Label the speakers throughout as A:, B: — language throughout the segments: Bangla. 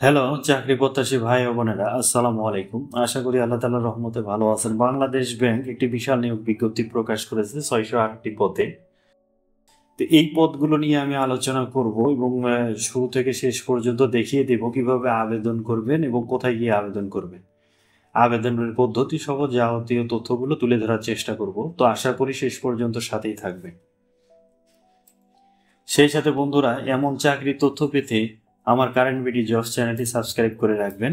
A: হ্যালো চাকরি প্রত্যাশী ভাই ও বোনেরা, আসসালামু আলাইকুম। আশা করি আল্লাহ তাআলার রহমতে ভালো আছেন। বাংলাদেশ ব্যাংক একটি বিশাল নিয়োগ বিজ্ঞপ্তি প্রকাশ করেছে 608টি পদে। তো এই পদগুলো নিয়ে আমি আলোচনা করব এবং শুরু থেকে শেষ পর্যন্ত দেখিয়ে দেব কিভাবে আবেদন করবেন এবং কোথায় গিয়ে আবেদন করবেন। আবেদনের পদ্ধতি সহ যাবতীয় তথ্যগুলো তুলে ধরার চেষ্টা করব। তো আশা করি শেষ পর্যন্ত সাথেই থাকবে। সেই সাথে বন্ধুরা, এমন চাকরির তথ্য পেতে আমার কারেন্ট বিডি জবস চ্যানেলটি সাবস্ক্রাইব করে রাখবেন।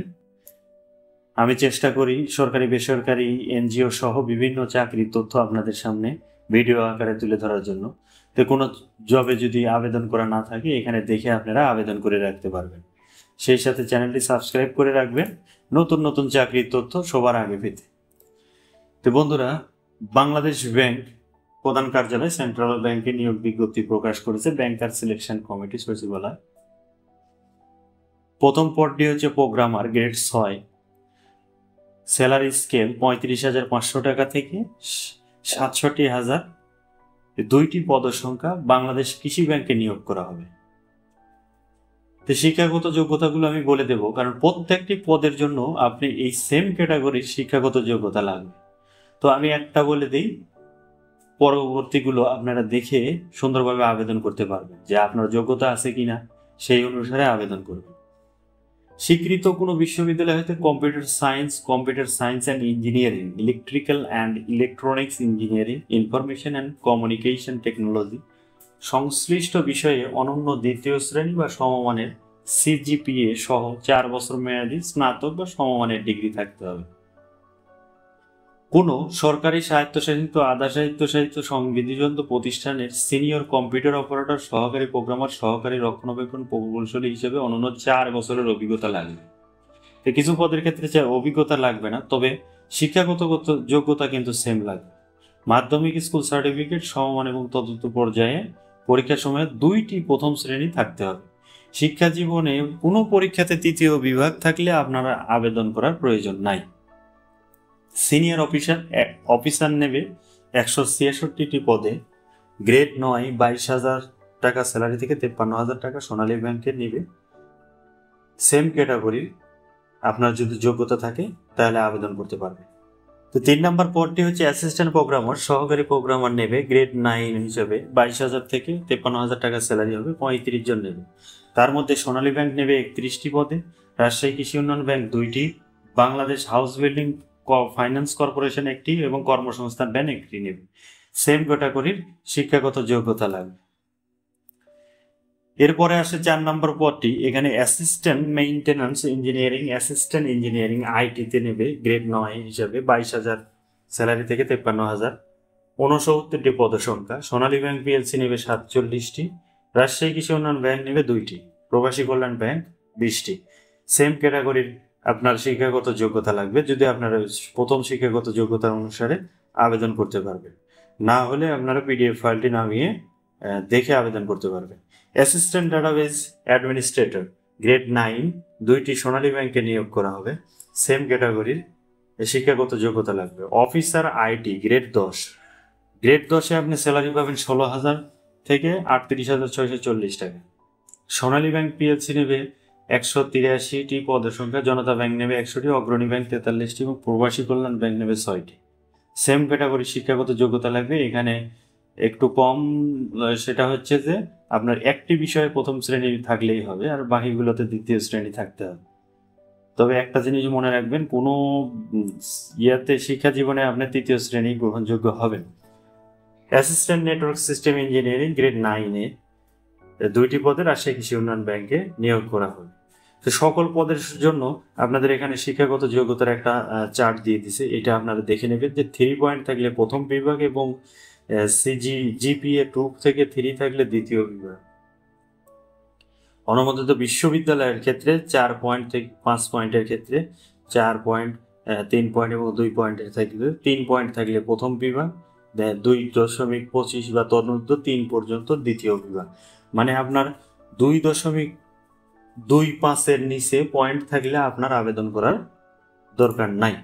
A: আমি চেষ্টা করি সরকারি বেসরকারি এনজিও সহ বিভিন্ন চাকরির তথ্য আপনাদের সামনে ভিডিও আকারে তুলে ধরার জন্য। তো কোনো জবে যদি আবেদন করা না থাকে, এখানে দেখে আপনারা আবেদন করে রাখতে পারবেন। সেই সাথে চ্যানেলটি সাবস্ক্রাইব করে রাখবেন নতুন নতুন চাকরির তথ্য সবার আগে পেতে। তো বন্ধুরা, বাংলাদেশ ব্যাংক প্রধান কার্যালয় সেন্ট্রাল ব্যাংকে নিয়োগ বিজ্ঞপ্তি প্রকাশ করেছে ব্যাংকার সিলেকশন কমিটি সচিবালয়। প্রথম পদটি হচ্ছে প্রোগ্রামার গ্রেড 6। স্যালারি স্কেল 35,500 টাকা থেকে 67,000। দুইটি পদসংখ্যা বাংলাদেশ কৃষি ব্যাংকে নিয়োগ করা হবে। তো শিক্ষাগত যোগ্যতাগুলো আমি বলে দেব, কারণ প্রত্যেকটি পদের জন্য আপনি এই সেম ক্যাটাগরির শিক্ষাগত যোগ্যতা লাগবে। তো আমি একটা বলে দিই, পরবর্তীগুলো আপনারা দেখে সুন্দরভাবে আবেদন করতে পারবেন যে আপনার যোগ্যতা আছে কিনা, সেই অনুসারে আবেদন করবেন। স্বীকৃত কোনো বিশ্ববিদ্যালয় হতে computer science and engineering, electrical and electronics engineering, information and communication technology সংশ্লিষ্ট বিষয়ে অনন্য দ্বিতীয় শ্রেণী বা সমমানের সিজিপিএ সহ 4 বছর মেয়াদী স্নাতক বা সমমানের ডিগ্রি থাকতে হবে। কোনো সরকারি স্বায়ত্তশাসিত, আধা স্বায়ত্তশাসিত, সংবিধিবদ্ধ প্রতিষ্ঠানের সিনিয়র কম্পিউটার অপারেটর, সহকারী প্রোগ্রামার, সহকারী রক্ষণাবেক্ষণ প্রকৌশলী হিসেবে অনন্য 4 বছরের অভিজ্ঞতা লাগবে। কিছু পদের ক্ষেত্রে অভিজ্ঞতা লাগবে না, তবে শিক্ষাগত যোগ্যতা কিন্তু সেম লাগবে। মাধ্যমিক স্কুল সার্টিফিকেট সমমান এবং তদন্ত পর্যায়ে পরীক্ষার সময় 2টি প্রথম শ্রেণী থাকতে হবে। শিক্ষা জীবনে কোনো পরীক্ষাতে 3য় বিভাগ থাকলে আপনারা আবেদন করার প্রয়োজন নাই। সিনিয়র অফিসার নেবে 166টি পদে। গ্রেড 9 22,000 টাকা স্যালারি থেকে 53,000 টাকা সোনালী ব্যাংকে নেবে। সেম ক্যাটাগরির আপনার যদি যোগ্যতা থাকে তাহলে আবেদন করতে পারবে। তো 3 নম্বর পদটি হচ্ছে অ্যাসিস্ট্যান্ট প্রোগ্রামার, সহকারী প্রোগ্রামার নেবে গ্রেড 9 হিসেবে 22,000 থেকে 53,000 টাকা স্যালারি হবে, 35 জন নেবে। তার মধ্যে সোনালী ব্যাংক নেবে 31টি পদে, রাজশাহী কৃষি উন্নয়ন ব্যাংক 2টি, Bangladesh house building finance corporation 1টি এবং কর্মসংস্থান ব্যাংক 1টি নেবে। সেম ক্যাটাগরির শিক্ষাগত যোগ্যতা লাগবে। এরপরে আসে 4 নম্বর পদটি। এখানে assistant maintenance engineering, assistant engineering আইটিতে নেবে গ্রেড 9 হিসাবে 22,000 স্যালারি থেকে 53,000, 69টি পদসংখ্যা। সোনালী ব্যাংক পিএলসি নেবে 47টি, রাজশাহী কৃষি উন্নয়ন ব্যাংক নেবে 2টি, প্রবাসী কল্যাণ ব্যাংক 20টি। সেম ক্যাটাগরির আপনার শিক্ষাগত যোগ্যতা লাগবে। যদি আপনারা প্রথম শিক্ষাগত যোগ্যতা অনুসারে আবেদন করতে পারবেন, না হলে আপনারা পিডিএফ ফাইলটি নামিয়ে দেখে আবেদন করতে পারবেন। অ্যাসিস্ট্যান্ট ডাটাবেজ অ্যাডমিনিস্ট্রেটর গ্রেড 9, 2টি সোনালী ব্যাংকে নিয়োগ করা হবে। সেম ক্যাটাগরির শিক্ষাগত যোগ্যতা লাগবে। অফিসার আইটি গ্রেড 10, গ্রেড 10-এ আপনি স্যালারি পাবেন 16,000 থেকে 38,640 টাকা। সোনালী ব্যাংক পিএলসি নেবে 183টি পদের সংখ্যা, জনতা ব্যাংক নেবে 100টি, অগ্রণী ব্যাংক 43টি এবং প্রবাসী কল্যাণ ব্যাংক নেবে 6টি। সেম ক্যাটাগরি শিক্ষাগত যোগ্যতা লাগবে। এখানে একটু কম, সেটা হচ্ছে যে আপনার একটি বিষয়ে প্রথম শ্রেণী থাকলেই হবে, আর বাকিগুলোতে দ্বিতীয় শ্রেণী থাকতে হবে। তবে একটা জিনিস মনে রাখবেন, কোনো শিক্ষা জীবনে আপনি 3য় শ্রেণী গ্রহণযোগ্য হবেন। Assistant network system engineering grade 9-এ 2টি পদে রাজশাহী কৃষি উন্নয়ন ব্যাংকে নিয়োগ করা হবে। তো সকল পদের জন্য আপনাদের এখানে শিক্ষাগত যোগ্যতার একটা চার্ট দিয়ে দিছে, এটা আপনারা দেখে নেবেন যে 3 পয়েন্ট থাকলে প্রথম বিভাগ এবং জিপিএ 2 থেকে 3 থাকলে দ্বিতীয় বিভাগ। অনুমোদিত বিশ্ববিদ্যালয়ের ক্ষেত্রে 4 পয়েন্ট থেকে 5 পয়েন্টের ক্ষেত্রে 4 পয়েন্ট, 3 পয়েন্ট এবং 2 পয়েন্টের থাকলে 3 পয়েন্ট থাকলে প্রথম বিভাগ, 2.25 বা তন্মধ্যে 3 পর্যন্ত দ্বিতীয় বিভাগ। মানে আপনার 2.25-এর নিচে পয়েন্ট থাকলে আপনার আবেদন করার দরকার নাই।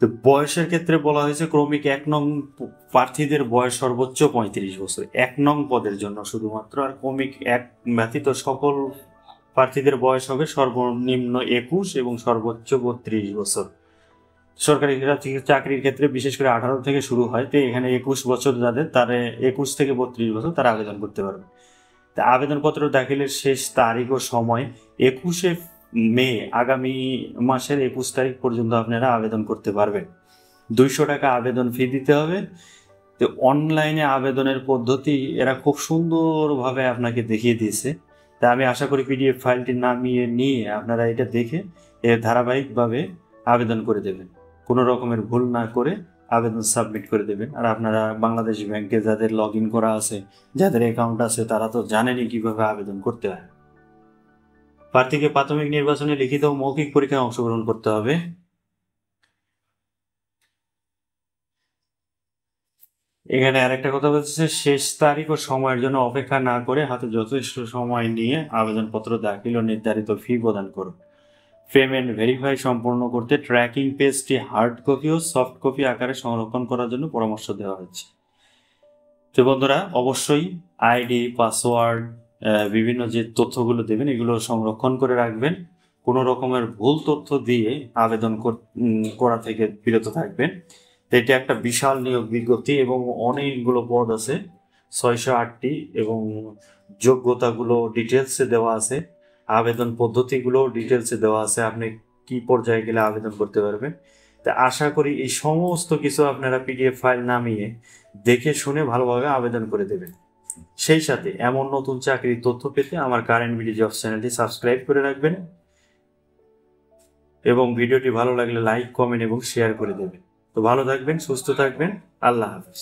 A: তো বয়সের ক্ষেত্রে বলা হয়েছে ক্রমিক 1 নং প্রার্থীদের বয়স সর্বোচ্চ 35 বছর 1 নং পদের জন্য শুধুমাত্র, আর ক্রমিক 1 ব্যতীত সকল প্রার্থীদের বয়স হবে সর্বনিম্ন 21 এবং সর্বোচ্চ 32 বছর। সরকারি চাকরির ক্ষেত্রে বিশেষ করে 18 থেকে শুরু হয়, তো এখানে 21 বছর যাদের, তারা 21 থেকে 32 বছর তারা আবেদন করতে পারবে। তা আবেদনপত্র দাখিলের শেষ তারিখ ও সময় 21শে মে, আগামী মাসের 21 তারিখ পর্যন্ত আপনারা আবেদন করতে পারবেন। 200 টাকা আবেদন ফি দিতে হবে। তো অনলাইনে আবেদনের পদ্ধতি এরা খুব সুন্দরভাবে আপনাকে দেখিয়ে দিয়েছে। তা আমি আশা করি পিডিএফ ফাইলটি নামিয়ে নিয়ে আপনারা এটা দেখে এর ধারাবাহিকভাবে আবেদন করে দেবেন, কোনো রকমের ভুল না করে আবেদন সাবমিট করে দেবেন। আর আপনারা বাংলাদেশ ব্যাংকে যাদের লগ ইন করা আছে, যাদের অ্যাকাউন্ট আছে, তারা তো জানেনই কিভাবে আবেদন করতে হয়। প্রার্থীকে প্রাথমিক নির্বাচনে লিখিত ও মৌখিক পরীক্ষায় অংশগ্রহণ করতে হবে। এখানে আরেকটা কথা বলছে, শেষ তারিখ ও সময়ের জন্য অপেক্ষা না করে হাতে যথেষ্ট সময় নিয়ে আবেদনপত্র দাখিল ও নির্ধারিত ফি প্রদান করুন। পেমেন্ট ভেরিফাই সম্পূর্ণ করতে ট্র্যাকিং পেজটি হার্ড কপি ও সফট কপি আকারে সংরক্ষণ করার জন্য পরামর্শ দেওয়া হচ্ছে। তো বন্ধুরা, অবশ্যই আইডি, পাসওয়ার্ড, বিভিন্ন যে তথ্যগুলো দেবেন এগুলো সংরক্ষণ করে রাখবেন। কোনো রকমের ভুল তথ্য দিয়ে আবেদন করা থেকে বিরত থাকবেন। তো এটা একটা বিশাল নিয়োগ বিজ্ঞপ্তি এবং অনেকগুলো পদ আছে, 608টি, এবং যোগ্যতাগুলো ডিটেলসে দেওয়া আছে, আবেদন পদ্ধতিগুলো ডিটেলসে দেওয়া আছে, আপনি কি পর্যায়ে গেলে আবেদন করতে পারবেন। তা আশা করি এই সমস্ত কিছু আপনারা পিডিএফ ফাইল নামিয়ে দেখে শুনে ভালোভাবে আবেদন করে দেবেন। সেই সাথে এমন নতুন চাকরির তথ্য পেতে আমার কারেন্ট বিডি জবস চ্যানেলটি সাবস্ক্রাইব করে রাখবেন এবং ভিডিওটি ভালো লাগলে লাইক, কমেন্ট এবং শেয়ার করে দেবেন। তো ভালো থাকবেন, সুস্থ থাকবেন, আল্লাহ হাফেজ।